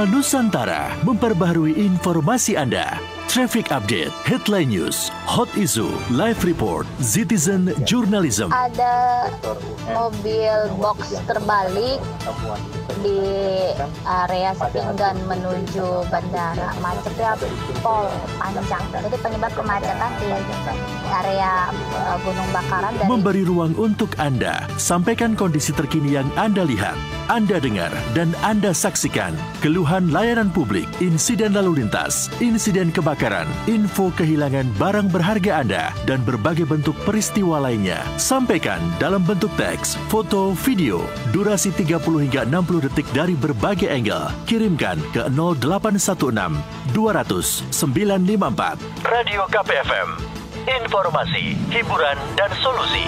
Kanal Nusantara memperbaharui informasi Anda. Traffic update, headline news, hot issue, live report, citizen journalism. Ada mobil box terbalik di area Sepinggan menuju bandara, macetnya pol panjang. Jadi penyebab kemacetan di area Gunung Bakaran. Memberi ruang untuk Anda, sampaikan kondisi terkini yang Anda lihat, Anda dengar, dan Anda saksikan. Keluhan layanan publik, insiden lalu lintas, insiden kebakaran, info kehilangan barang berharga Anda, dan berbagai bentuk peristiwa lainnya. Sampaikan dalam bentuk teks, foto, video, durasi 30 hingga 60 detik dari berbagai angle. Kirimkan ke 0816 200 954. Radio KPFM. Informasi, hiburan, dan solusi.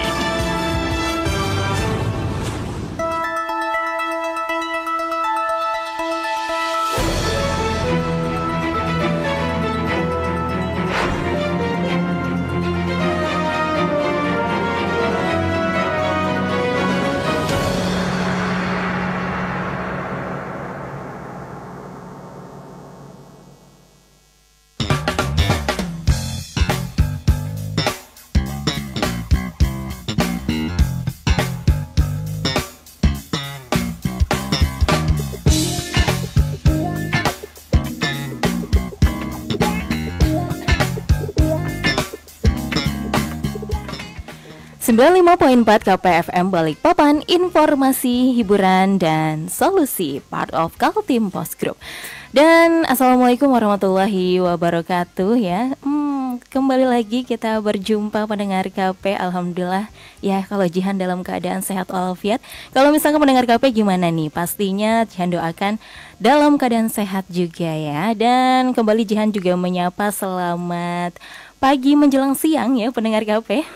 .4 KPFM Balikpapan, informasi, hiburan, dan solusi, part of Kaltim Post Group. Dan Assalamualaikum warahmatullahi wabarakatuh ya. Kembali lagi kita berjumpa pendengar KP. Alhamdulillah ya, kalau Jihan dalam keadaan sehat walafiat. Kalau misalkan pendengar KP gimana nih? Pastinya Jihan doakan dalam keadaan sehat juga ya. Dan kembali Jihan juga menyapa selamat pagi menjelang siang ya pendengar KP.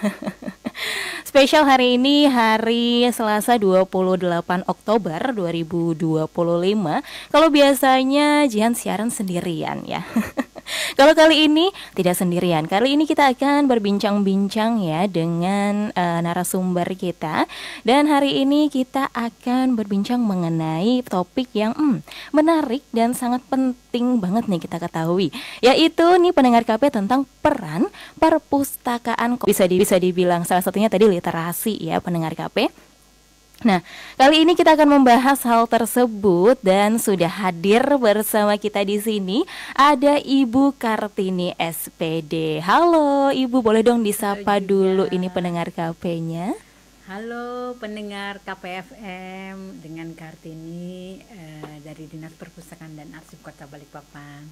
Spesial hari ini, hari Selasa 28 Oktober 2025. Kalau biasanya Jihan siaran sendirian ya. Kalau kali ini tidak sendirian. Kali ini kita akan berbincang-bincang ya dengan narasumber kita. Dan hari ini kita akan berbincang mengenai topik yang menarik dan sangat penting banget nih kita ketahui. Yaitu nih pendengar KP tentang peran perpustakaan. Bisa dibilang salah satunya tadi literasi ya pendengar KP. Nah, kali ini kita akan membahas hal tersebut dan sudah hadir bersama kita di sini ada Ibu Kartini SPD. Halo Ibu, boleh dong disapa dulu ini pendengar KP-nya. Halo pendengar KPFM, dengan Kartini dari Dinas Perpustakaan dan Arsip Kota Balikpapan.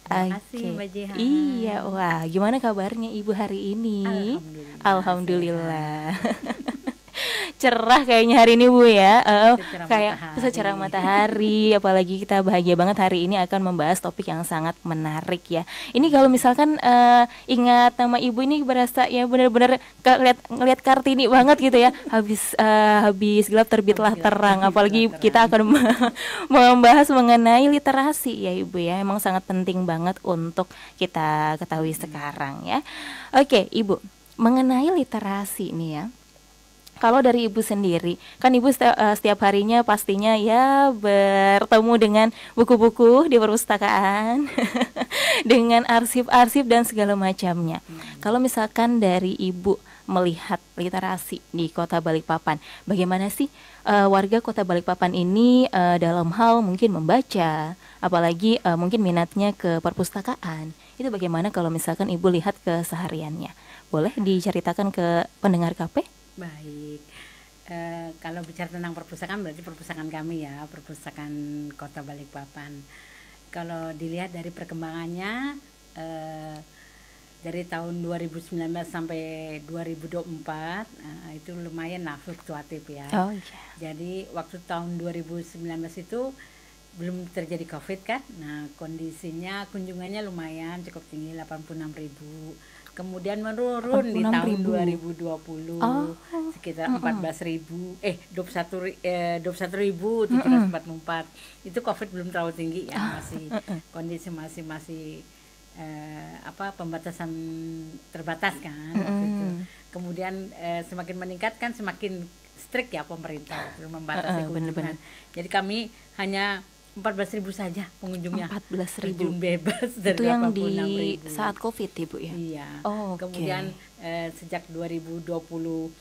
Terima kasih Mbak Jihan. Iya, wah gimana kabarnya Ibu hari ini? Alhamdulillah. Cerah kayaknya hari ini Bu ya, kayak secerah matahari. Apalagi kita bahagia banget hari ini akan membahas topik yang sangat menarik ya. Ini kalau misalkan ingat nama Ibu ini berasa ya benar-benar ngeliat Kartini banget gitu ya. Habis gelap terbitlah terang. Apalagi kita akan membahas mengenai literasi ya Ibu ya. Emang sangat penting banget untuk kita ketahui sekarang ya. Oke Ibu, mengenai literasi nih ya. Kalau dari Ibu sendiri, kan Ibu setiap harinya pastinya ya bertemu dengan buku-buku di perpustakaan, dengan arsip-arsip dan segala macamnya. Kalau misalkan dari Ibu melihat literasi di Kota Balikpapan, bagaimana sih warga Kota Balikpapan ini dalam hal mungkin membaca, apalagi mungkin minatnya ke perpustakaan, itu bagaimana kalau misalkan Ibu lihat kesehariannya? Boleh diceritakan ke pendengar KP? Baik, kalau bicara tentang perpustakaan berarti perpustakaan kami ya, perpustakaan Kota Balikpapan. Kalau dilihat dari perkembangannya dari tahun 2019 sampai 2024 itu lumayan lah fluktuatif ya. Oh, yeah. Jadi waktu tahun 2019 itu belum terjadi COVID kan, nah kondisinya kunjungannya lumayan cukup tinggi 86.000. Kemudian menurun di tahun 2020 sekitar 21.744. Itu COVID belum terlalu tinggi ya, masih kondisi masih pembatasan terbatas kan waktu itu. Kemudian semakin meningkat kan semakin strict ya pemerintah membatasi kunjungan. Jadi kami hanya 14.000 saja pengunjungnya. 14.000. Terjun bebas dari Itu yang 86.000. di saat COVID ya Bu ya? Iya. Oh, oke. Kemudian sejak 2022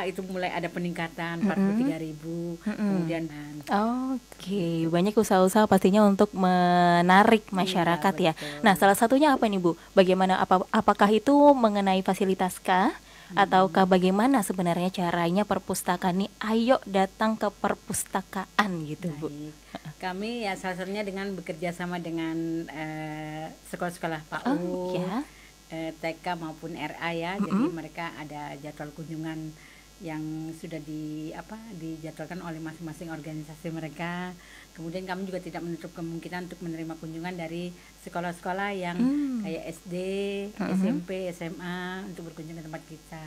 itu mulai ada peningkatan 43.000. Kemudian Oke, banyak usaha-usaha pastinya untuk menarik masyarakat ya. betul. Nah, salah satunya apa nih Bu? Bagaimana apakah itu mengenai fasilitas kah? Ataukah bagaimana sebenarnya caranya perpustakaan nih? Ayo datang ke perpustakaan gitu Bu. baik. Kami ya salah satunya dengan bekerja sama dengan sekolah-sekolah PAUD, Ya. TK maupun RA ya. Jadi mereka ada jadwal kunjungan yang sudah dijadwalkan oleh masing-masing organisasi mereka. Kemudian kami juga tidak menutup kemungkinan untuk menerima kunjungan dari sekolah-sekolah yang kayak SD, SMP, SMA untuk berkunjung ke tempat kita.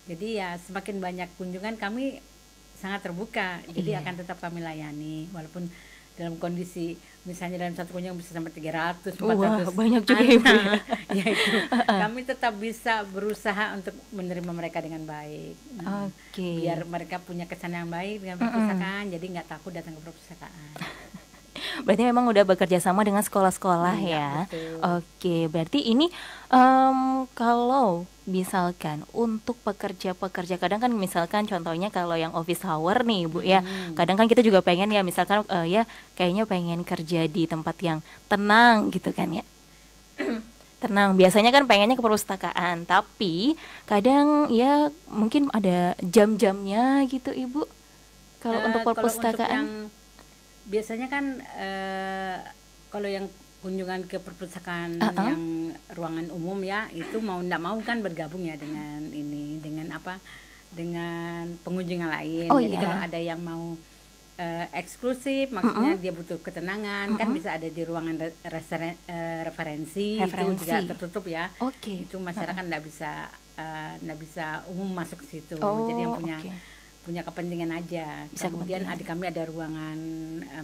Jadi ya semakin banyak kunjungan kami sangat terbuka. Jadi Iya. akan tetap kami layani walaupun dalam kondisi misalnya dalam satu kunjungan bisa sampai 300, 400 Wah, banyak juga ya, Bu, ya. anak. Ya itu kami tetap bisa berusaha untuk menerima mereka dengan baik. Oke. Biar mereka punya kesan yang baik dengan perpustakaan, jadi nggak takut datang ke perpustakaan. Berarti memang udah bekerja sama dengan sekolah-sekolah Iya, ya. betul. Oke, berarti ini kalau misalkan untuk pekerja-pekerja, kadang kan misalkan contohnya kalau yang office hour nih Bu ya, kadang kan kita juga pengen ya misalkan ya kayaknya pengen kerja di tempat yang tenang gitu kan ya. Tenang, biasanya kan pengennya ke perpustakaan, tapi kadang ya mungkin ada jam-jamnya gitu Ibu. Kalau untuk Kalau perpustakaan. yang biasanya kan kalau yang kunjungan ke perpustakaan yang ruangan umum ya itu mau nggak mau kan bergabung ya dengan dengan pengunjung yang lain. Oh, Jadi iya. kalau ada yang mau eksklusif, maksudnya dia butuh ketenangan, kan bisa ada di ruangan referensi, itu juga tertutup ya. Oke. Itu masyarakat nggak bisa umum masuk ke situ. Oh, Jadi yang oke. punya kepentingan aja. Bisa Kemudian kepentingan. adik kami ada ruangan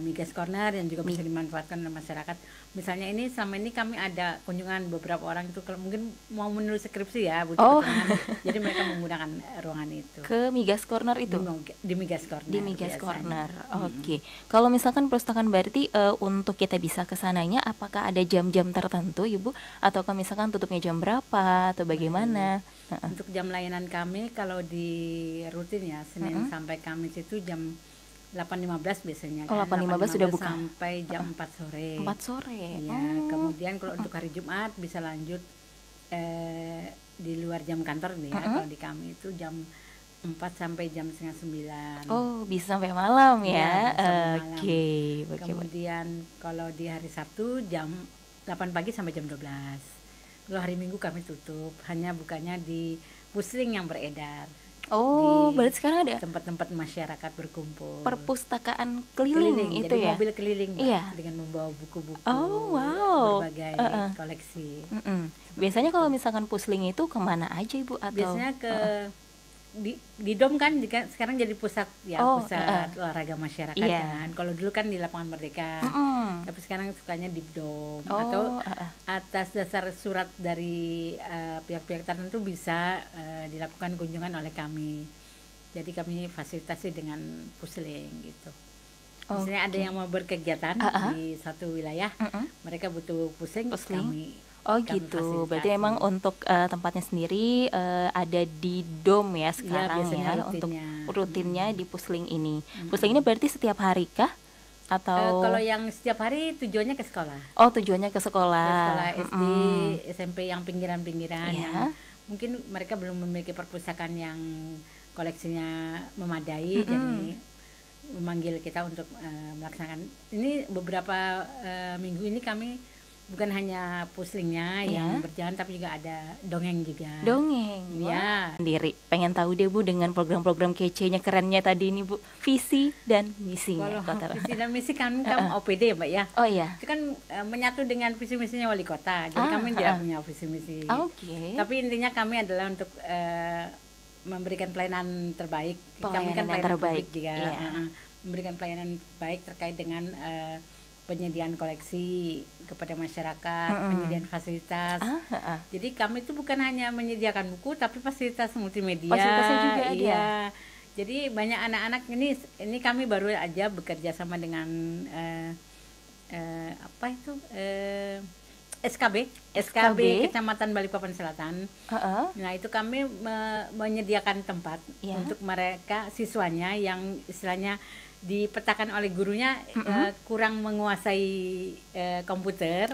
Migas Corner yang juga bisa dimanfaatkan oleh masyarakat. Misalnya ini selama ini kami ada kunjungan beberapa orang itu kalau mungkin mau menulis skripsi ya butuh ketenangan. Jadi mereka menggunakan ruangan itu. Ke Migas Corner itu? Di Migas Corner. Di Migas biasanya. Corner. Oke. Kalau misalkan perpustakaan berarti untuk kita bisa ke sananya apakah ada jam-jam tertentu Ibu ataukah misalkan tutupnya jam berapa atau bagaimana? Untuk jam layanan kami kalau di rutin ya Senin sampai Kamis itu jam 8.15 biasanya Oh, kan. 8.15 sudah buka. Sampai jam 4 sore. 4 sore. Ya, kemudian kalau untuk hari Jumat bisa lanjut di luar jam kantor nih ya. Kalau di kami itu jam 4 sampai jam setengah 9. Oh, bisa sampai malam ya. Iya, bisa sampai malam. Oke. Kemudian kalau di hari Sabtu jam 8 pagi sampai jam 12. Kalau hari Minggu kami tutup, hanya bukanya di pusling yang beredar. Oh, Di berarti sekarang ada tempat-tempat masyarakat berkumpul. perpustakaan keliling itu jadi ya? mobil keliling Mbak, Iya. dengan membawa buku-buku Oh, wow. berbagai koleksi. Biasanya kalau misalkan pusling itu kemana aja Ibu? Atau Biasanya ke di dom kan jika sekarang jadi pusat ya, pusat olahraga masyarakat kan. Kalau dulu kan di Lapangan Merdeka. Tapi sekarang sukanya di dom atau atas dasar surat dari pihak-pihak tertentu bisa dilakukan kunjungan oleh kami. Jadi kami fasilitasi dengan pusling gitu. Misalnya ada yang mau berkegiatan di satu wilayah, mereka butuh pusling. Kami gitu. Berarti memang untuk tempatnya sendiri ada di dom ya sekarang ya, untuk rutinnya di pusling ini. Pusling ini berarti setiap hari kah? Atau kalau yang setiap hari tujuannya ke sekolah. Oh, tujuannya ke sekolah. Ke sekolah SD, SMP yang pinggiran-pinggiran yang mungkin mereka belum memiliki perpustakaan yang koleksinya memadai, jadi memanggil kita untuk melaksanakan. Ini beberapa minggu ini kami bukan hanya puslingnya yang berjalan, tapi juga ada dongeng juga. Dongeng? Ya. Sendiri, pengen tahu deh Bu dengan program-program kecenya, kerennya tadi ini Bu, visi dan misinya. Kalau visi dan misi kan OPD ya Mbak ya. Oh iya. Itu kan menyatu dengan visi misinya wali kota, jadi kami tidak punya visi misi. Tapi intinya kami adalah untuk memberikan pelayanan terbaik. Kami kan pelayanan terbaik juga. Memberikan pelayanan baik terkait dengan penyediaan koleksi kepada masyarakat, penyediaan fasilitas. Jadi kami itu bukan hanya menyediakan buku, tapi fasilitas multimedia. Fasilitasnya juga ada. Iya. Jadi banyak anak-anak ini kami baru aja bekerja sama dengan apa itu SKB Kecamatan Balikpapan Selatan. Nah itu kami menyediakan tempat untuk mereka siswanya yang istilahnya dipetakan oleh gurunya kurang menguasai komputer.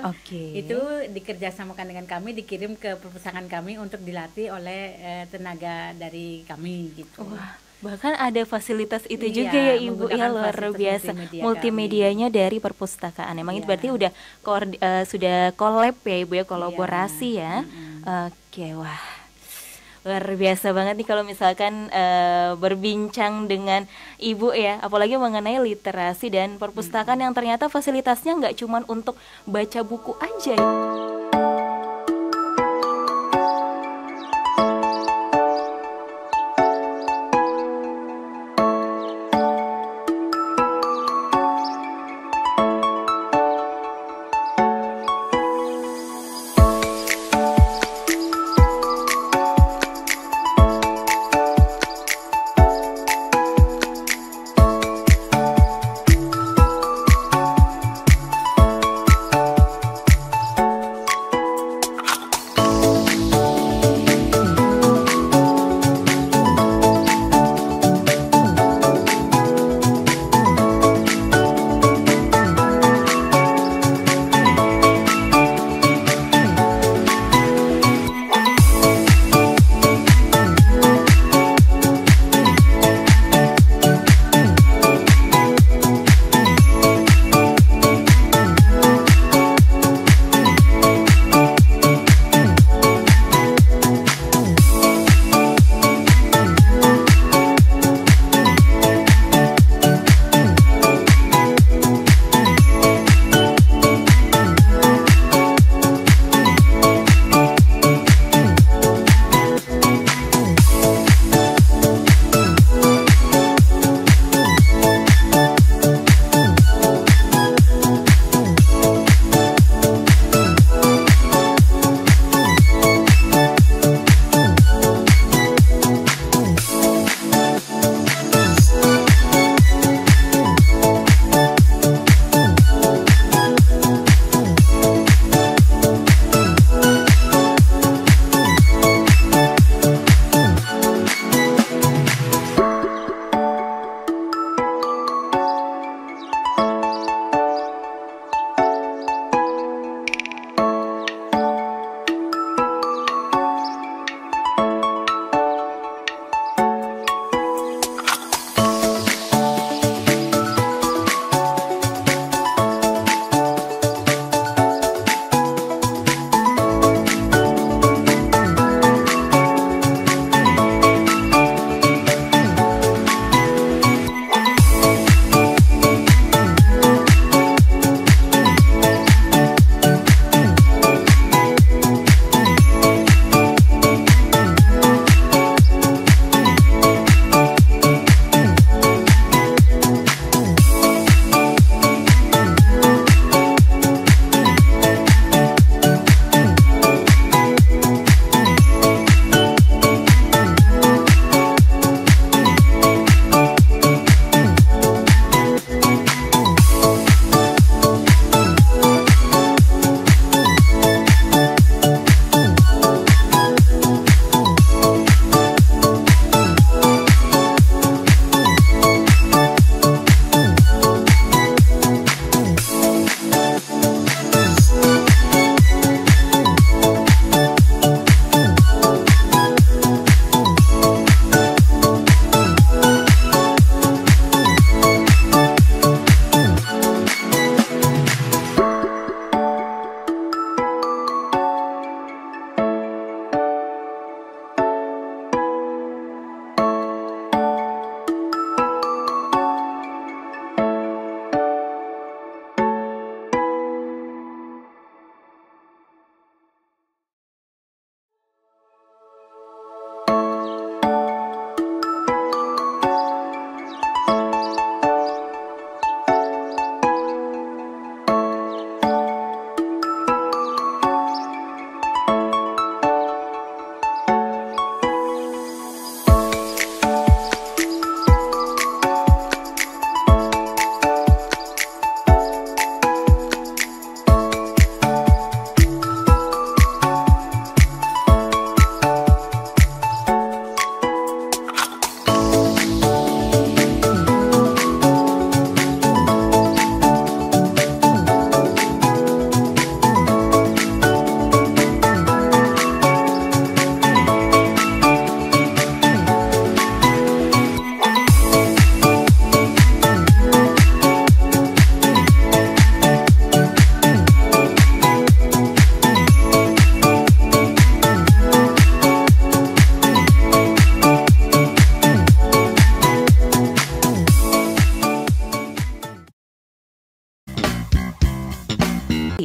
Itu dikerjasamakan dengan kami, dikirim ke perpustakaan kami untuk dilatih oleh tenaga dari kami gitu. Wah, bahkan ada fasilitas itu juga ya Ibu ya, luar biasa multimedianya dari perpustakaan. Emang itu berarti udah sudah collab ya Ibu ya, kolaborasi ya. Oke, wah luar biasa banget nih kalau misalkan berbincang dengan Ibu ya, apalagi mengenai literasi dan perpustakaan yang ternyata fasilitasnya nggak cuma untuk baca buku aja.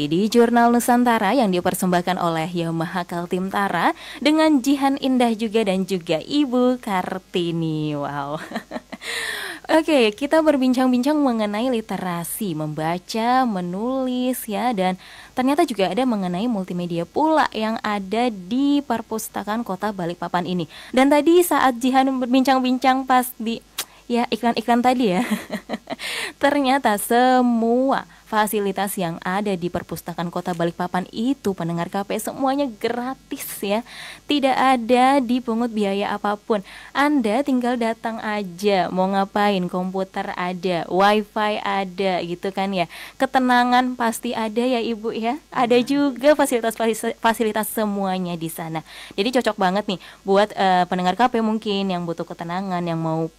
di Jurnal Nusantara yang dipersembahkan oleh Yamaha Kaltim Tara dengan Jihan Indah juga dan juga Ibu Kartini. Wow. Oke, kita berbincang-bincang mengenai literasi, membaca, menulis ya, dan ternyata juga ada mengenai multimedia pula yang ada di Perpustakaan Kota Balikpapan ini. Dan tadi saat Jihan berbincang-bincang pas di iklan-iklan tadi ya, ternyata semua fasilitas yang ada di Perpustakaan Kota Balikpapan itu, pendengar KP, semuanya gratis ya. Tidak ada dipungut biaya apapun. Anda tinggal datang aja, mau ngapain, komputer ada, wifi ada gitu kan ya. Ketenangan pasti ada ya Ibu ya. Ada juga fasilitas semuanya di sana. Jadi cocok banget nih buat pendengar KP mungkin yang butuh ketenangan, yang mau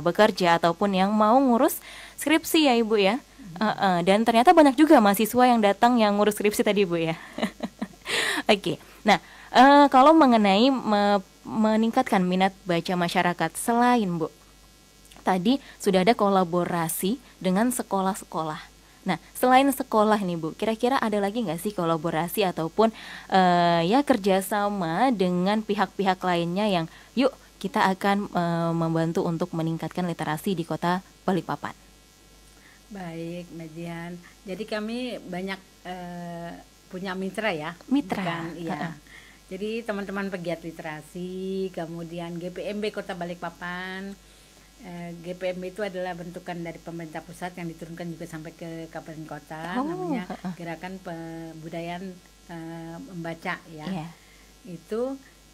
bekerja ataupun yang mau ngurus skripsi ya Ibu ya. Dan ternyata banyak juga mahasiswa yang datang yang ngurus skripsi tadi Bu ya. Oke. Nah, kalau mengenai meningkatkan minat baca masyarakat, selain Bu, tadi sudah ada kolaborasi dengan sekolah-sekolah. Nah, selain sekolah nih Bu, kira-kira ada lagi nggak sih kolaborasi ataupun kerjasama dengan pihak-pihak lainnya yang yuk kita akan membantu untuk meningkatkan literasi di Kota Balikpapan? Baik, Mbak Jihan. Jadi kami banyak punya mitra ya. Mitra. Iya. Jadi teman-teman pegiat literasi, kemudian GPMB Kota Balikpapan. GPMB itu adalah bentukan dari pemerintah pusat yang diturunkan juga sampai ke kabupaten kota, namanya Gerakan Pembudayaan Membaca ya. Yeah.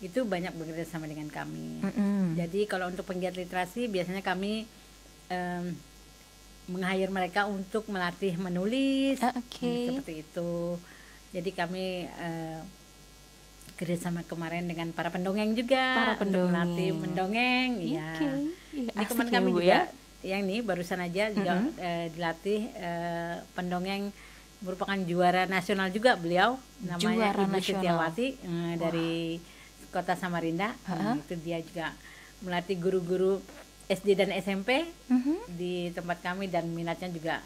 Itu banyak bekerja sama dengan kami. Jadi kalau untuk pegiat literasi biasanya kami meng-hire mereka untuk melatih menulis, seperti itu. Jadi kami kerjasama kemarin dengan para pendongeng juga, untuk melatih mendongeng. Ya. Ini teman kami juga, yang ini barusan aja juga dilatih pendongeng, merupakan juara nasional juga beliau, namanya Ibu Setiawati dari Kota Samarinda. Itu dia juga melatih guru-guru SD dan SMP di tempat kami, dan minatnya juga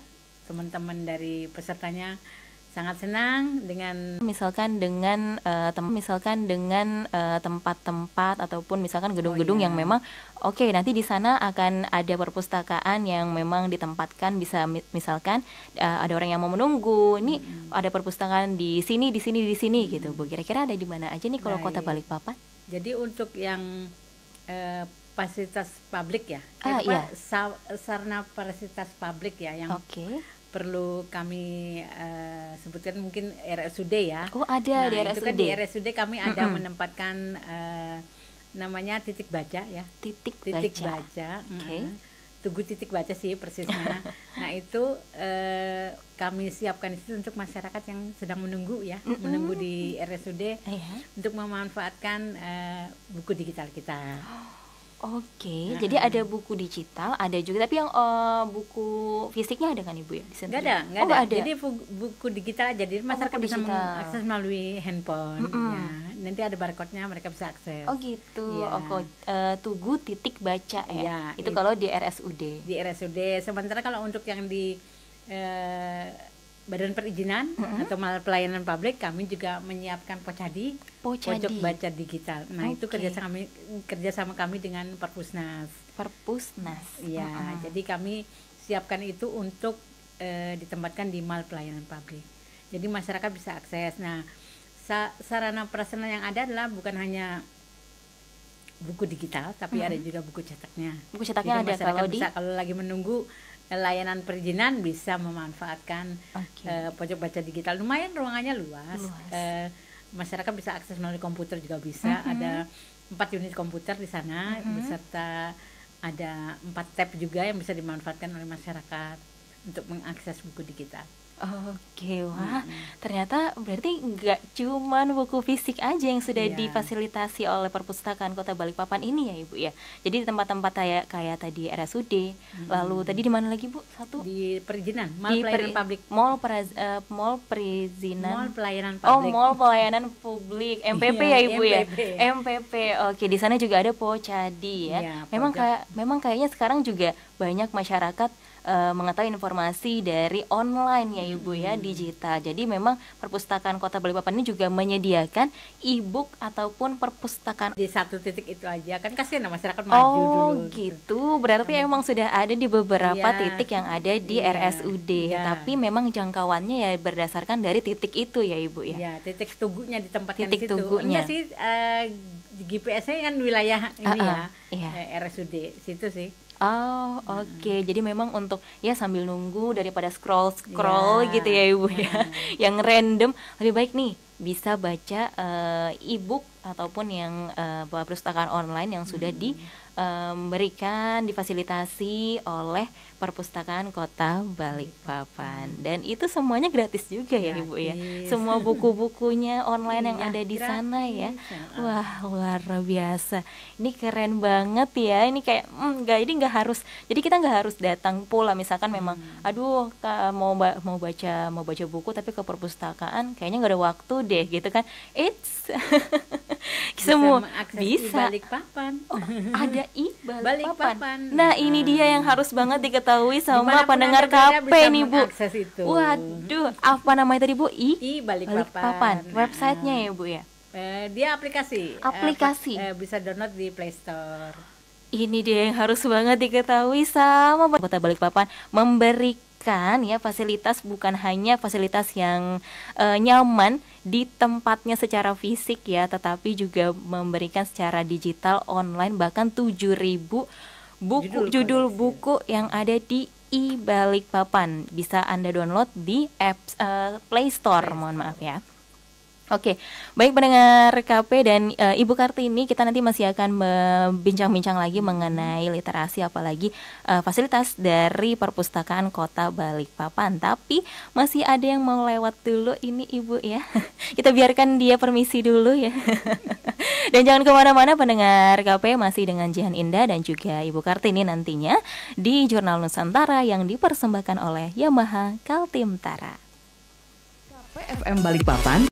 teman-teman dari pesertanya sangat senang dengan tempat-tempat ataupun misalkan gedung-gedung yang memang nanti di sana akan ada perpustakaan yang memang ditempatkan, bisa misalkan ada orang yang mau menunggu, ini ada perpustakaan di sini gitu Bu. Kira-kira ada di mana aja nih kalau Kota Balikpapan? Jadi untuk yang fasilitas publik ya, sarana fasilitas publik ya yang perlu kami sebutkan mungkin RSUD ya. Oh ada di RSUD. Itu kan di RSUD kami ada menempatkan namanya titik baca ya. Titik baca. Tugu titik baca sih persisnya. Nah itu kami siapkan itu untuk masyarakat yang sedang menunggu ya, menunggu di RSUD untuk memanfaatkan buku digital kita. Jadi ada buku digital, ada juga, tapi yang buku fisiknya ada kan Ibu ya? Nggak ada. Jadi buku digital aja, jadi masyarakat bisa mengakses melalui handphone. Ya. Nanti ada barcode-nya, mereka bisa akses. Oh gitu. Ya. Tugu titik baca ya. Itu kalau di RSUD. Di RSUD. Sementara kalau untuk yang di Badan Perizinan atau pelayanan publik, kami juga menyiapkan Pocadi. Pojok baca digital. Nah itu kerjasama kami dengan Perpusnas. Ya. Jadi kami siapkan itu untuk ditempatkan di mal pelayanan publik. Jadi masyarakat bisa akses. Nah sarana prasarana yang ada adalah bukan hanya buku digital, tapi ada juga buku cetaknya. Buku cetaknya ada kalau lagi menunggu layanan perizinan bisa memanfaatkan pojok baca digital. Lumayan ruangannya luas. Masyarakat bisa akses melalui komputer juga bisa. Ada 4 unit komputer di sana, beserta ada 4 tab juga yang bisa dimanfaatkan oleh masyarakat untuk mengakses buku digital. Wah, ternyata berarti nggak cuman buku fisik aja yang sudah difasilitasi oleh Perpustakaan Kota Balikpapan ini ya Ibu ya. Jadi di tempat-tempat kayak tadi RSUD, lalu tadi di mana lagi Bu? Satu di perizinan, pelayanan publik. Mall perizinan. Mall pelayanan publik. Mall pelayanan publik, MPP ya Ibu ya. MPP. Oke, di sana juga ada Pocadi ya. Memang kayaknya sekarang juga banyak masyarakat mengetahui informasi dari online ya ya Ibu ya, digital. Jadi memang perpustakaan Kota Balikpapan ini juga menyediakan e-book ataupun perpustakaan Di satu titik itu aja kan, kasihan masyarakat maju dulu. Oh gitu, berarti emang sudah ada di beberapa Iya. titik yang ada di Iya. RSUD. Iya. Tapi memang jangkauannya ya berdasarkan dari titik itu ya Ibu ya. Ya, titik tugunya ditempatkan Titik di situ. tugunya. Enggak sih, GPS-nya kan wilayah ini ya, iya. RSUD situ sih. Oh oke, jadi memang untuk ya sambil nunggu daripada scroll Ya. gitu ya Ibu ya, yang random, lebih baik nih bisa baca e-book ataupun yang perpustakaan online yang sudah diberikan, difasilitasi oleh Perpustakaan Kota Balikpapan. Dan itu semuanya gratis juga ya Ibu ya. Gratis. Semua buku-bukunya online yang Iya, ada di sana ya. gratis. Wah, luar biasa. Ini keren banget ya. Ini kayak jadi kita nggak harus datang pula, misalkan memang aduh mau baca buku tapi ke perpustakaan kayaknya nggak ada waktu deh gitu kan. Semua mengakses bisa. Balikpapan. Oh, ada Balikpapan. Balikpapan. Nah, ini dia yang harus banget diketahui sama Dimanapun pendengar Anda berada KP bisa nih Bu. mengakses itu. Waduh, apa namanya tadi Bu? Balikpapan. Websitenya ya Bu ya. Dia aplikasi. Aplikasi. Bisa download di Play Store. Ini dia yang harus banget diketahui sama Kota Balikpapan, memberikan ya fasilitas, bukan hanya fasilitas yang nyaman di tempatnya secara fisik ya, tetapi juga memberikan secara digital online bahkan 7.000 judul buku yang ada di Balikpapan. Bisa Anda download di apps Play Store, mohon maaf ya. Oke, baik pendengar KP dan Ibu Kartini, kita nanti masih akan berbincang-bincang lagi mengenai literasi, apalagi fasilitas dari Perpustakaan Kota Balikpapan. Tapi masih ada yang mau lewat dulu ini Ibu ya. Kita biarkan dia permisi dulu ya. Dan jangan kemana-mana pendengar KP, masih dengan Jihan Indah dan juga Ibu Kartini nantinya di Jurnal Nusantara yang dipersembahkan oleh Yamaha Kaltim Tara. FM Balikpapan.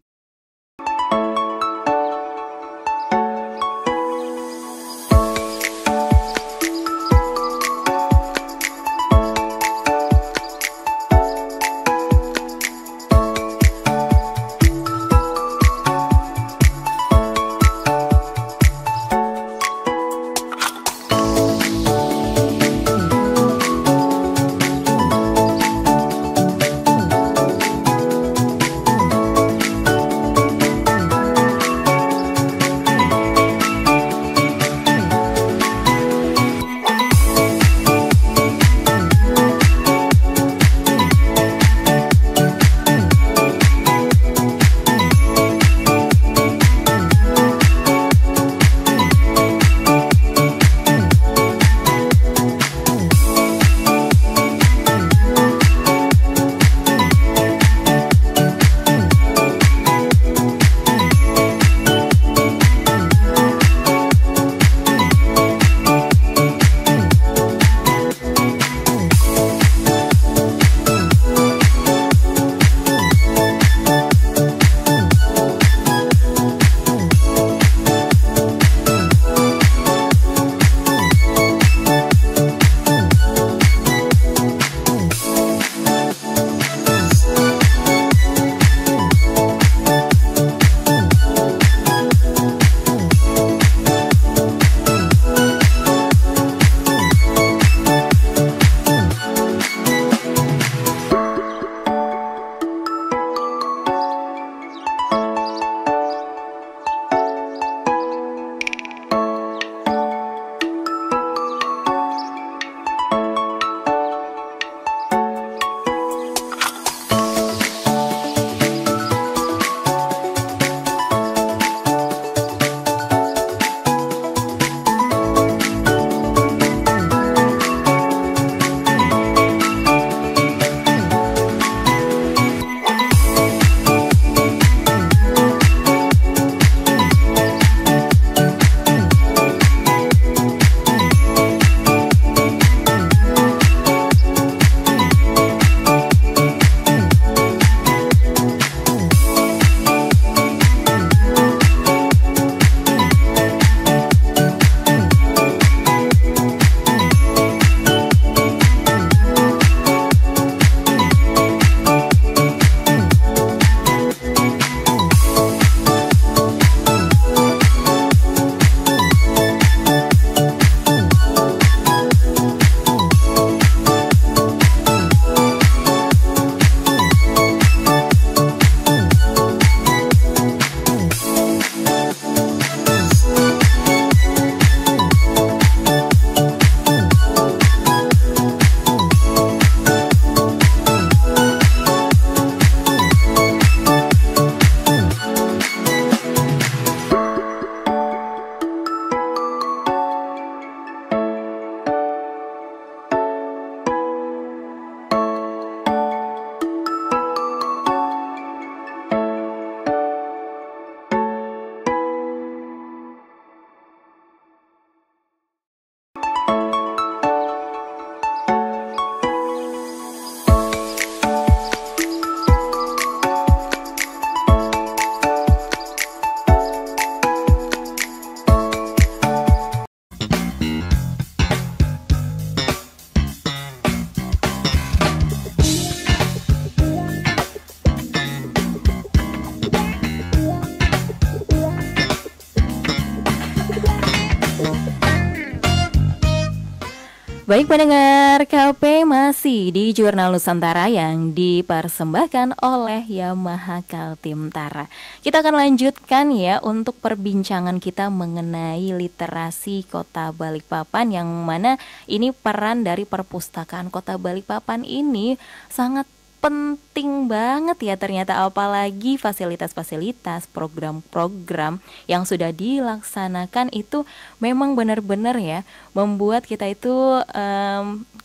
Baik pendengar KP, masih di Jurnal Nusantara yang dipersembahkan oleh Yamaha Kaltim Tara. Kita akan lanjutkan ya untuk perbincangan kita mengenai literasi Kota Balikpapan, yang mana ini peran dari Perpustakaan Kota Balikpapan ini sangat penting banget ya ternyata, apalagi fasilitas-fasilitas, program-program yang sudah dilaksanakan itu memang benar-benar ya membuat kita itu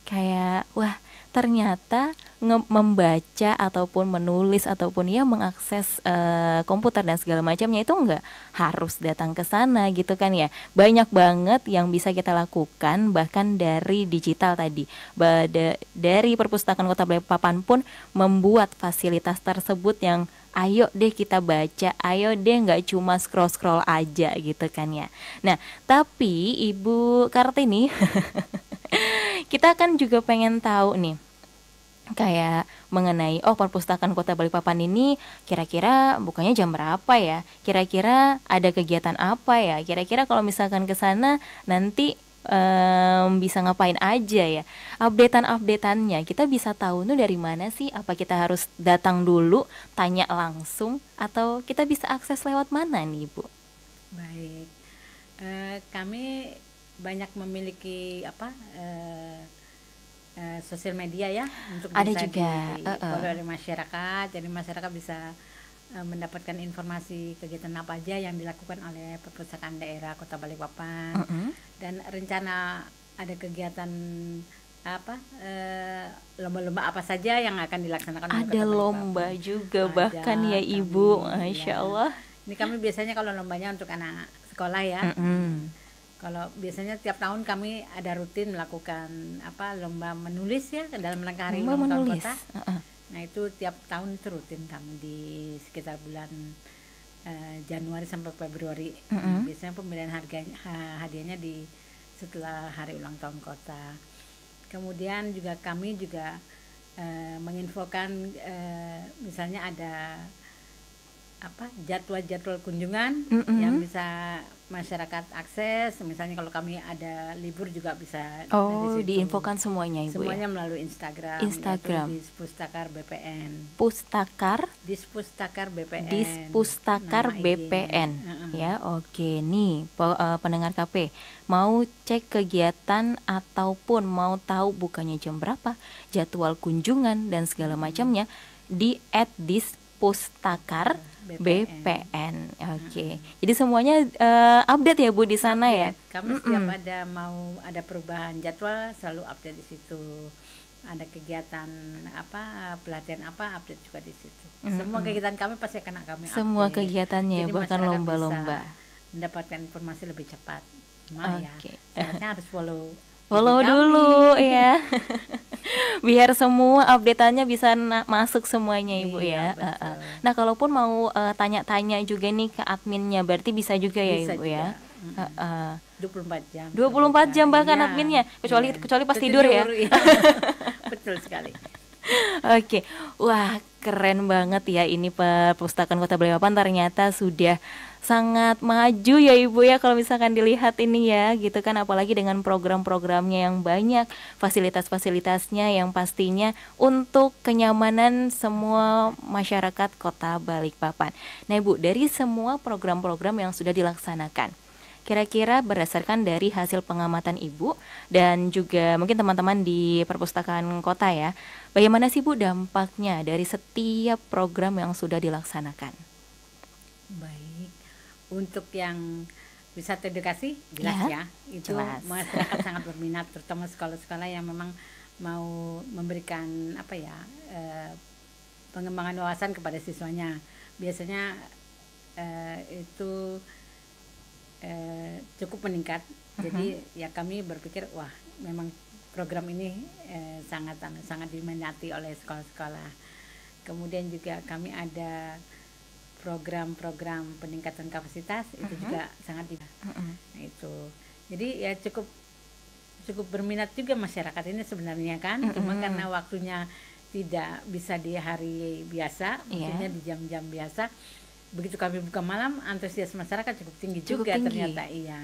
kayak wah, ternyata membaca ataupun menulis ataupun ya mengakses komputer dan segala macamnya itu enggak harus datang ke sana gitu kan ya. Banyak banget yang bisa kita lakukan, bahkan dari digital tadi. Dari Perpustakaan Kota Balikpapan pun membuat fasilitas tersebut yang ayo deh kita baca, ayo deh nggak cuma scroll-scroll aja gitu kan ya. Nah, tapi Ibu Kartini kita kan juga pengen tahu nih kayak mengenai Perpustakaan Kota Balikpapan ini kira-kira bukanya jam berapa ya? Kira-kira ada kegiatan apa ya? Kira-kira kalau misalkan ke sana nanti bisa ngapain aja ya? Updateannya kita bisa tahu tuh dari mana sih? Apa kita harus datang dulu, tanya langsung, atau kita bisa akses lewat mana nih, Bu? Baik, kami banyak memiliki sosial media ya untuk ada bisa juga di-follow oleh masyarakat. Jadi masyarakat bisa mendapatkan informasi kegiatan apa aja yang dilakukan oleh Perpustakaan Daerah Kota Balikpapan. Dan rencana ada kegiatan lomba-lomba apa saja yang akan dilaksanakan oleh Kota ada Balikpapan. lomba juga bahkan ya Ibu, Masya Allah. Ini kami biasanya kalau lombanya untuk anak sekolah ya. Kalau biasanya tiap tahun kami ada rutin melakukan lomba menulis ya dalam rangka hari ulang tahun kota. Nah itu tiap tahun itu rutin kami di sekitar bulan Januari sampai Februari. Biasanya pemberian hadiahnya di setelah hari ulang tahun kota. Kemudian juga kami juga menginfokan misalnya ada jadwal-jadwal kunjungan yang bisa masyarakat akses. Misalnya kalau kami ada libur juga bisa diinfokan semuanya Ibu. Semuanya ya? Melalui Instagram. Dispustakar BPN. Dispustakar BPN. Dispustakar BPN. Ya, oke nih pendengar KP, mau cek kegiatan ataupun mau tahu bukanya jam berapa, jadwal kunjungan dan segala macamnya di @dispustakar BPN. Oke. Jadi semuanya update ya Bu di sana ya. Kami setiap ada perubahan jadwal selalu update di situ. Ada kegiatan pelatihan update juga di situ. Semua kegiatan kami pasti akan kami update. Semua kegiatannya. Jadi bahkan lomba-lomba. Mendapatkan informasi lebih cepat. Syaratnya harus follow dulu ya. Biar semua update-annya bisa masuk semuanya Ibu ya. Nah, kalaupun mau tanya-tanya juga nih ke adminnya, berarti bisa juga ya Ibu ya. 24 jam. 24 jam bahkan adminnya, kecuali pas tidur ya. Betul sekali. Oke. Wah, keren banget ya ini Perpustakaan Kota Balikpapan ternyata sudah sangat maju ya Ibu ya kalau misalkan dilihat ini ya gitu kan, apalagi dengan program-programnya yang banyak, fasilitas-fasilitasnya yang pastinya untuk kenyamanan semua masyarakat Kota Balikpapan. Nah Ibu, dari semua program-program yang sudah dilaksanakan, kira-kira berdasarkan dari hasil pengamatan Ibu dan juga mungkin teman-teman di Perpustakaan Kota ya, bagaimana sih Bu dampaknya dari setiap program yang sudah dilaksanakan? Baik. Untuk yang wisata edukasi jelas ya itu jelas. Masyarakat sangat berminat, terutama sekolah-sekolah yang memang mau memberikan pengembangan wawasan kepada siswanya. Biasanya itu cukup meningkat. Jadi ya kami berpikir wah memang program ini sangat diminati oleh sekolah-sekolah. Kemudian juga kami ada program-program peningkatan kapasitas itu juga sangat nah itu. Jadi ya cukup berminat juga masyarakat ini sebenarnya kan. Cuma karena waktunya tidak bisa di hari biasa, maksudnya di jam-jam biasa. begitu kami buka malam, antusias masyarakat cukup tinggi Cukup juga tinggi. ternyata, iya.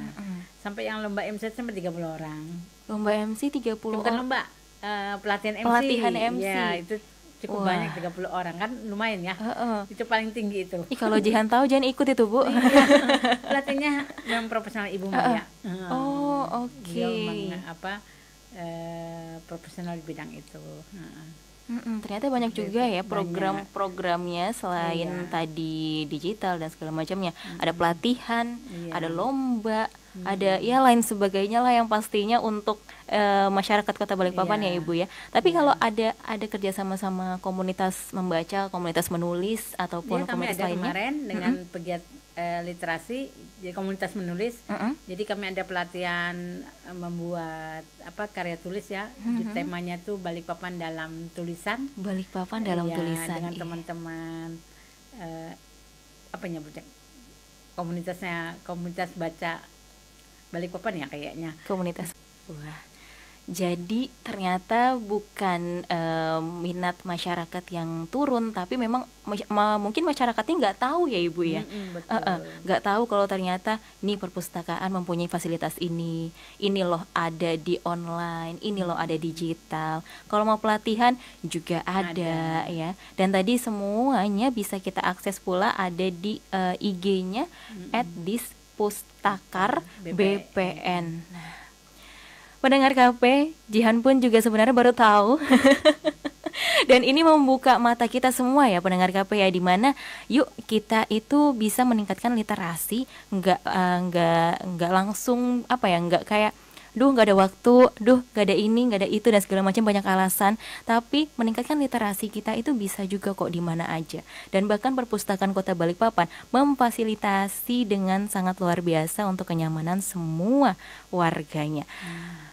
Sampai yang lomba MC sampai 30 orang. Lomba MC 30 Bukan orang. lomba, pelatihan MC. Pelatihan MC. Ya, itu cukup Wah. banyak, 30 orang kan lumayan ya. Itu paling tinggi itu. Ih, kalau Jihan tahu jangan ikut itu, Bu. Iya. Pelatihannya memang profesional Ibu Maya. Oh, oke. Beliau memang profesional di bidang itu. Ternyata banyak juga ya Banyak. program-programnya selain Iya. tadi digital dan segala macamnya. Ada pelatihan, Iya. ada lomba, ada ya lain sebagainya lah yang pastinya untuk masyarakat Kota Balikpapan ya Iya. Ibu ya. Tapi kalau ada kerja sama komunitas membaca, komunitas menulis ataupun Iya, kami komunitas ada lainnya. kemarin dengan pegiat literasi, jadi komunitas menulis. Jadi kami ada pelatihan membuat karya tulis ya. Jadi temanya tuh Balikpapan dalam tulisan. Balikpapan dalam Iya, tulisan. dengan Iya. teman-teman apa nyebutnya, komunitas baca Balikpapan ya kayaknya. Komunitas. Wah. Jadi ternyata bukan minat masyarakat yang turun, tapi memang mungkin masyarakatnya nggak tahu ya Ibu ya. Betul. Nggak tahu kalau ternyata nih perpustakaan mempunyai fasilitas ini loh ada di online, ini loh ada digital. Kalau mau pelatihan juga ada ya. Dan tadi semuanya bisa kita akses pula ada di IG-nya @dispustakar BPN. Nah, pendengar KP, Jihan pun juga sebenarnya baru tahu. Dan ini membuka mata kita semua ya pendengar KP ya, dimana yuk kita itu bisa meningkatkan literasi, nggak langsung nggak kayak nggak ada waktu, nggak ada ini, nggak ada itu dan segala macam banyak alasan. Tapi meningkatkan literasi kita itu bisa juga kok di mana aja. Dan bahkan perpustakaan Kota Balikpapan memfasilitasi dengan sangat luar biasa untuk kenyamanan semua warganya.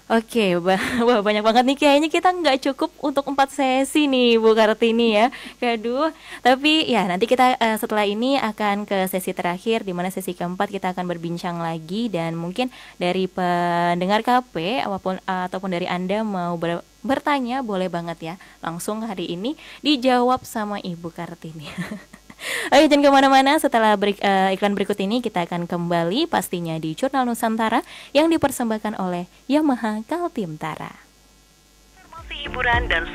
Oke, wah banyak banget nih, kayaknya kita nggak cukup untuk 4 sesi nih Bu Kartini ya. Aduh, tapi ya nanti kita setelah ini akan ke sesi terakhir, di mana sesi keempat kita akan berbincang lagi. Dan mungkin dari pendengar KP ataupun dari Anda mau bertanya boleh banget ya, langsung hari ini dijawab sama Ibu Kartini. Ayo jangan kemana-mana, setelah iklan berikut ini kita akan kembali pastinya di Jurnal Nusantara yang dipersembahkan oleh Yamaha Kaltim Tara. Informasi hiburan dan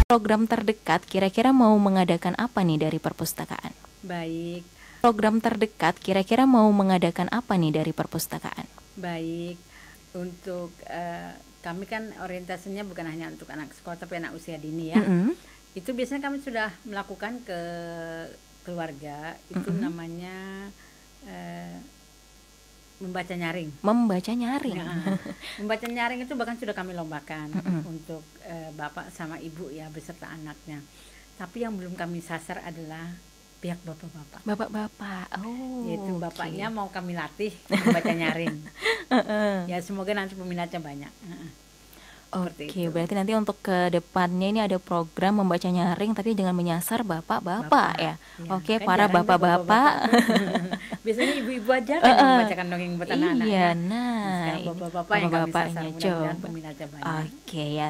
program terdekat kira-kira mau mengadakan apa nih dari perpustakaan? Baik, Program terdekat kira-kira mau mengadakan apa nih dari perpustakaan? baik. Untuk kami kan orientasinya bukan hanya untuk anak sekolah tapi anak usia dini ya. Mm-mm. Itu biasanya kami sudah melakukan ke keluarga, itu namanya membaca nyaring. Membaca nyaring. Nah, membaca nyaring itu bahkan sudah kami lombakan untuk bapak sama ibu ya beserta anaknya. Tapi yang belum kami sasar adalah pihak bapak-bapak. Bapak-bapak. Oh. Yaitu oke. bapaknya mau kami latih membaca nyaring. Ya semoga nanti peminatnya banyak. Seperti Oke, itu. berarti nanti untuk ke depannya ini ada program membaca nyaring tapi dengan menyasar bapak-bapak ya. Iya, Oke, kan para jarang tuh bapak-bapak. Biasanya ibu-ibu aja kan yang membacakan dongeng buat anak-anak. Iya, ya. nah, Sekarang ini bapak-bapak yang kami sasar, bapak-bapaknya mudah-mudahan coba. peminatnya banyak. Oke ya,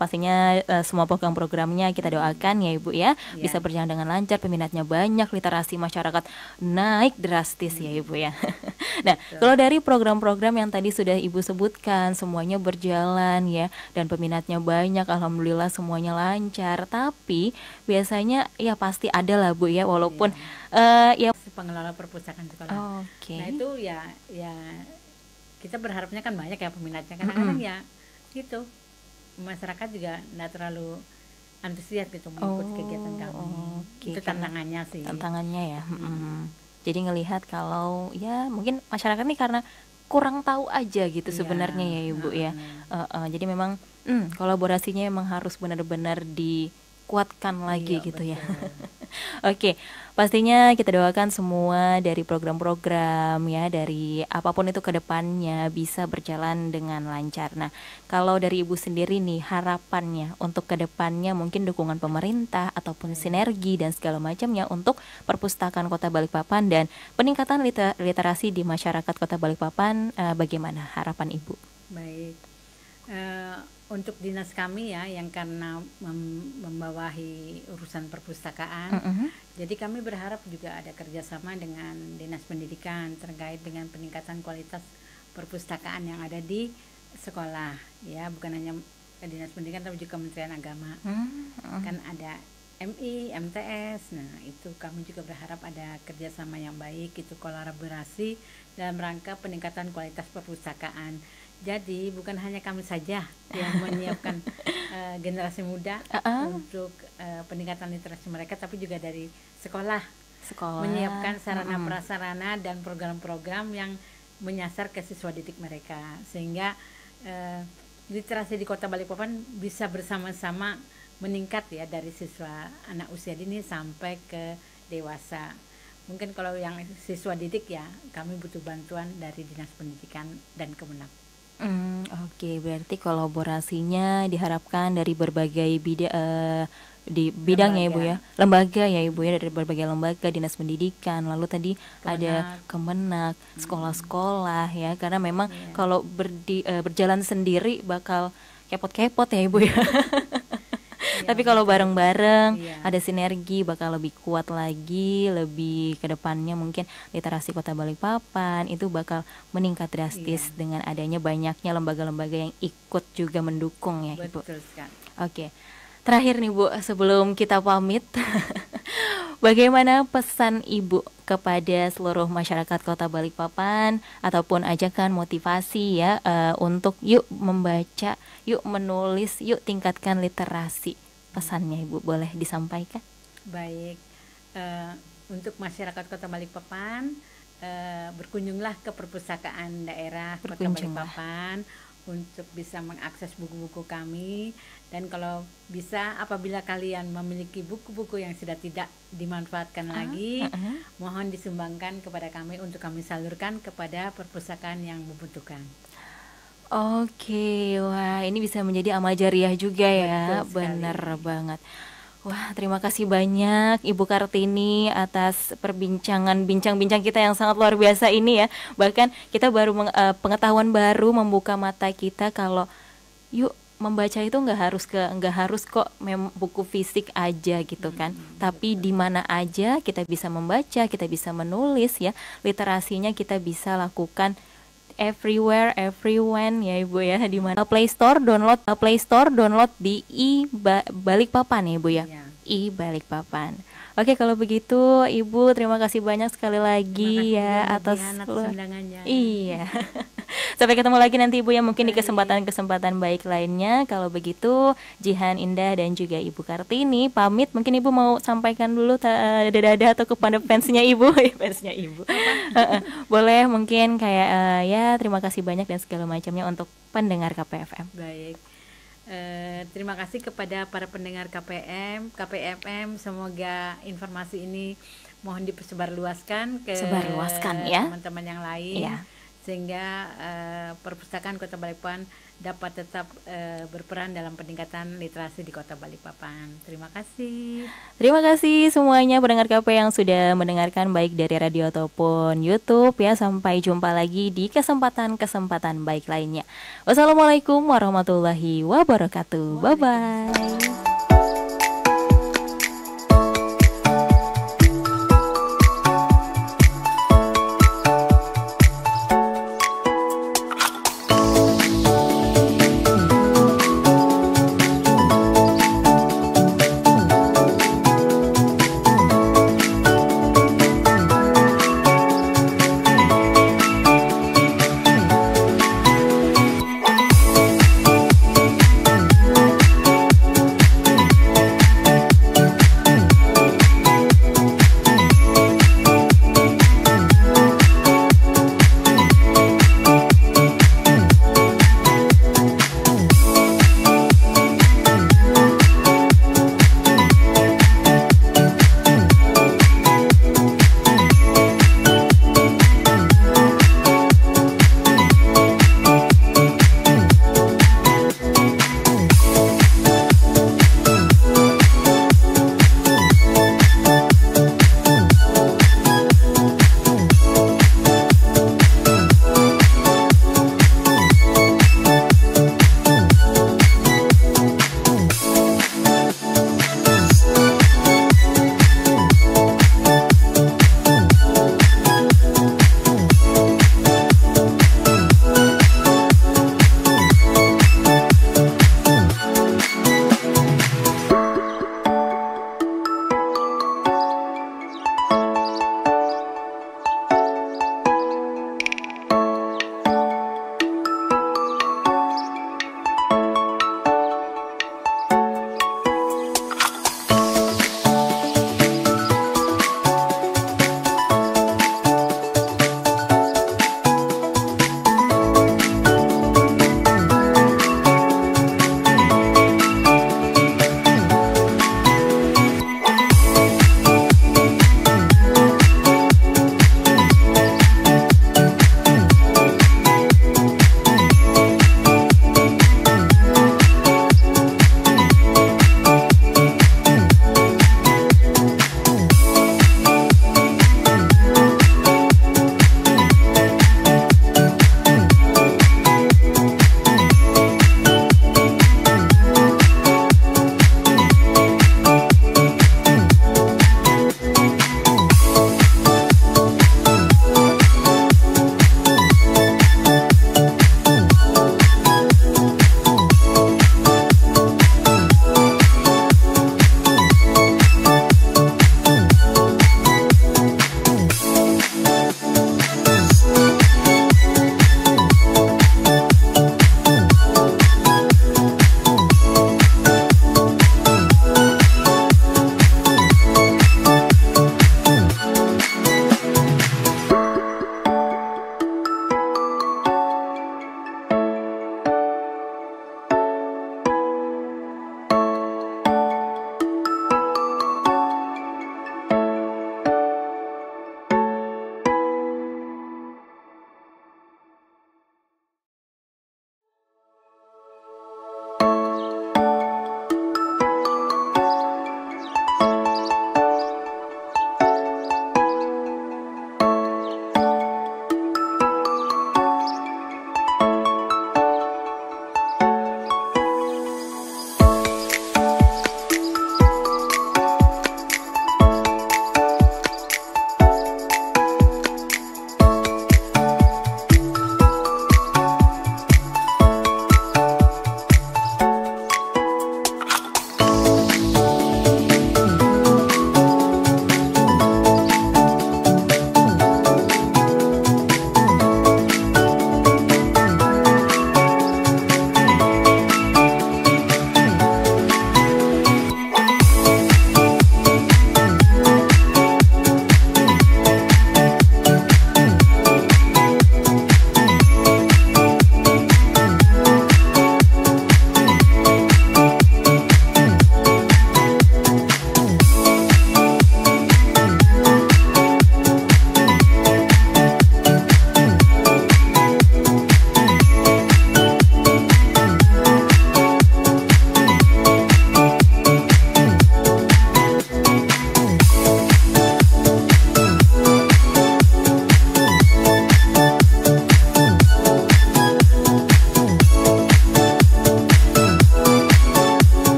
pastinya semua program-programnya kita doakan ya Ibu ya, Iya. bisa berjalan dengan lancar, peminatnya banyak, literasi masyarakat naik drastis ya Ibu ya. Nah, kalau dari program-program yang tadi sudah Ibu sebutkan semuanya berjalan ya, dan peminatnya banyak, alhamdulillah semuanya lancar. Tapi biasanya ya pasti ada lah Bu ya, walaupun ya. Pengelola perpustakaan sekolah. Oke. Nah itu ya kita berharapnya kan banyak ya peminatnya. Kadang-kadang ya gitu masyarakat juga tidak terlalu antusias gitu mengikuti kegiatan kami. Oke, Itu karena tantangannya sih. tantangannya ya. Jadi ngelihat kalau ya mungkin masyarakat nih karena kurang tahu aja gitu Iya. sebenarnya ya Ibu ya. Jadi memang kolaborasinya memang harus benar-benar dikuatkan lagi Iya, gitu ya. betul. Oke, pastinya kita doakan semua dari program-program ya, dari apapun itu ke depannya bisa berjalan dengan lancar. Nah, kalau dari Ibu sendiri nih harapannya untuk ke depannya mungkin dukungan pemerintah ataupun sinergi dan segala macamnya untuk perpustakaan Kota Balikpapan dan peningkatan literasi di masyarakat Kota Balikpapan, bagaimana harapan Ibu? Baik. Untuk dinas kami ya yang karena membawahi urusan perpustakaan, jadi kami berharap juga ada kerjasama dengan dinas pendidikan terkait dengan peningkatan kualitas perpustakaan yang ada di sekolah ya, bukan hanya dinas pendidikan tapi juga Kementerian Agama. Kan ada MI, MTS. Nah itu kami juga berharap ada kerjasama yang baik, itu kolaborasi dalam rangka peningkatan kualitas perpustakaan. Jadi bukan hanya kami saja yang menyiapkan generasi muda untuk peningkatan literasi mereka, tapi juga dari sekolah menyiapkan sarana prasarana dan program-program yang menyasar ke siswa didik mereka, sehingga literasi di Kota Balikpapan bisa bersama-sama meningkat ya, dari siswa anak usia dini sampai ke dewasa. Mungkin kalau yang siswa didik ya kami butuh bantuan dari Dinas Pendidikan dan Kemenag. Oke, berarti kolaborasinya diharapkan dari berbagai di bidang ya Ibu ya, lembaga ya Ibu ya, dari berbagai lembaga, dinas pendidikan, lalu tadi ada Kemenag, sekolah-sekolah ya, karena memang kalau berjalan sendiri bakal kepot-kepot ya Ibu ya. Tapi kalau bareng-bareng ada sinergi bakal lebih kuat lagi, lebih ke depannya mungkin literasi Kota Balikpapan itu bakal meningkat drastis dengan adanya banyaknya lembaga-lembaga yang ikut juga mendukung ya Ibu. Betul sekali. Oke. Terakhir nih Bu, sebelum kita pamit, bagaimana pesan Ibu kepada seluruh masyarakat Kota Balikpapan ataupun ajakan motivasi ya, untuk yuk membaca, yuk menulis, yuk tingkatkan literasi. Pesannya Ibu boleh disampaikan? Baik, untuk masyarakat Kota Balikpapan, berkunjunglah ke perpustakaan daerah Kota Balikpapan untuk bisa mengakses buku-buku kami. Dan kalau bisa, apabila kalian memiliki buku-buku yang sudah tidak dimanfaatkan lagi, mohon disumbangkan kepada kami untuk kami salurkan kepada perpustakaan yang membutuhkan. Oke, wah ini bisa menjadi amal jariah juga ya. Betul sekali. Bener banget. Wah, terima kasih banyak Ibu Kartini atas bincang-bincang kita yang sangat luar biasa ini ya. Bahkan kita baru pengetahuan baru membuka mata kita kalau yuk membaca itu nggak harus kok buku fisik aja gitu kan. Tapi di mana aja kita bisa membaca, kita bisa menulis ya. Literasinya kita bisa lakukan everywhere, everyone ya Ibu ya, di mana Play Store download di Balikpapan ya Ibu ya. Iya. Balikpapan. Oke, kalau begitu Ibu terima kasih banyak sekali lagi ya atas undangannya. Iya. Sampai ketemu lagi nanti Ibu ya, mungkin di kesempatan-kesempatan baik lainnya. Kalau begitu Jihan Indah dan juga Ibu Kartini pamit. Mungkin Ibu mau sampaikan dulu dadah atau kepada fansnya Ibu, fansnya Ibu. Boleh mungkin kayak ya terima kasih banyak dan segala macamnya untuk pendengar KPFM. Baik. Terima kasih kepada para pendengar KPFM. Semoga informasi ini mohon disebarluaskan ke ya teman-teman yang lain, ya. Sehingga Perpustakaan Kota Balikpapan dapat tetap berperan dalam peningkatan literasi di Kota Balikpapan. Terima kasih. Terima kasih semuanya pendengar KP yang sudah mendengarkan baik dari radio ataupun YouTube ya. Sampai jumpa lagi di kesempatan baik lainnya. Wassalamualaikum warahmatullahi wabarakatuh. Bye bye.